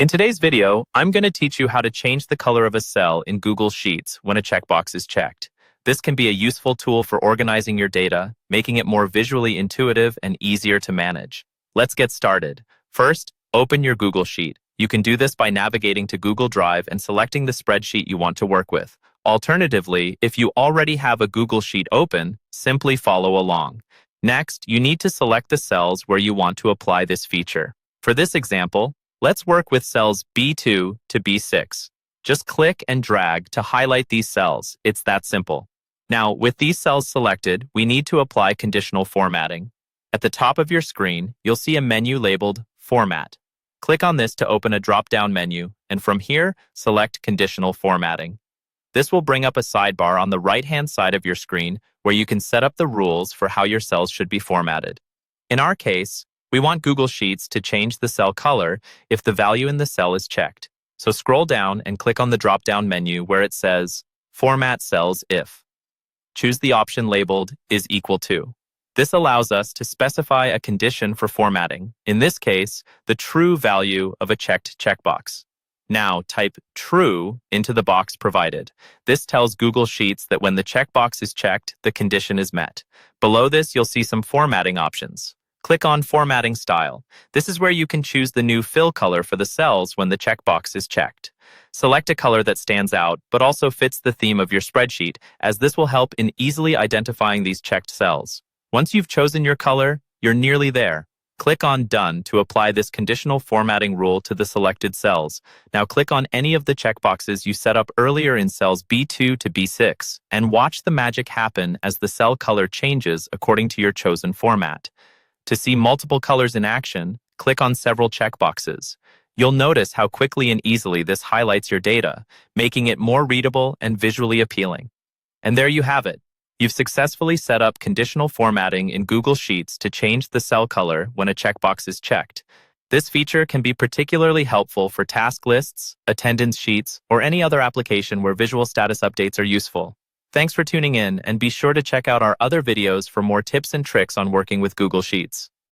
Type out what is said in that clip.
In today's video, I'm going to teach you how to change the color of a cell in Google Sheets when a checkbox is checked. This can be a useful tool for organizing your data, making it more visually intuitive and easier to manage. Let's get started. First, open your Google Sheet. You can do this by navigating to Google Drive and selecting the spreadsheet you want to work with. Alternatively, if you already have a Google Sheet open, simply follow along. Next, you need to select the cells where you want to apply this feature. For this example, let's work with cells B2 to B6. Just click and drag to highlight these cells. It's that simple. Now, with these cells selected, we need to apply conditional formatting. At the top of your screen, you'll see a menu labeled Format. Click on this to open a drop-down menu, and from here, select Conditional Formatting. This will bring up a sidebar on the right-hand side of your screen where you can set up the rules for how your cells should be formatted. In our case, we want Google Sheets to change the cell color if the value in the cell is checked. So scroll down and click on the drop-down menu where it says Format Cells If. Choose the option labeled is equal to. This allows us to specify a condition for formatting, in this case, the true value of a checked checkbox. Now type true into the box provided. This tells Google Sheets that when the checkbox is checked, the condition is met. Below this, you'll see some formatting options. Click on Formatting Style. This is where you can choose the new fill color for the cells when the checkbox is checked. Select a color that stands out, but also fits the theme of your spreadsheet, as this will help in easily identifying these checked cells. Once you've chosen your color, you're nearly there. Click on Done to apply this conditional formatting rule to the selected cells. Now click on any of the checkboxes you set up earlier in cells B2 to B6 and watch the magic happen as the cell color changes according to your chosen format. To see multiple colors in action, click on several checkboxes. You'll notice how quickly and easily this highlights your data, making it more readable and visually appealing. And there you have it. You've successfully set up conditional formatting in Google Sheets to change the cell color when a checkbox is checked. This feature can be particularly helpful for task lists, attendance sheets, or any other application where visual status updates are useful. Thanks for tuning in, and be sure to check out our other videos for more tips and tricks on working with Google Sheets.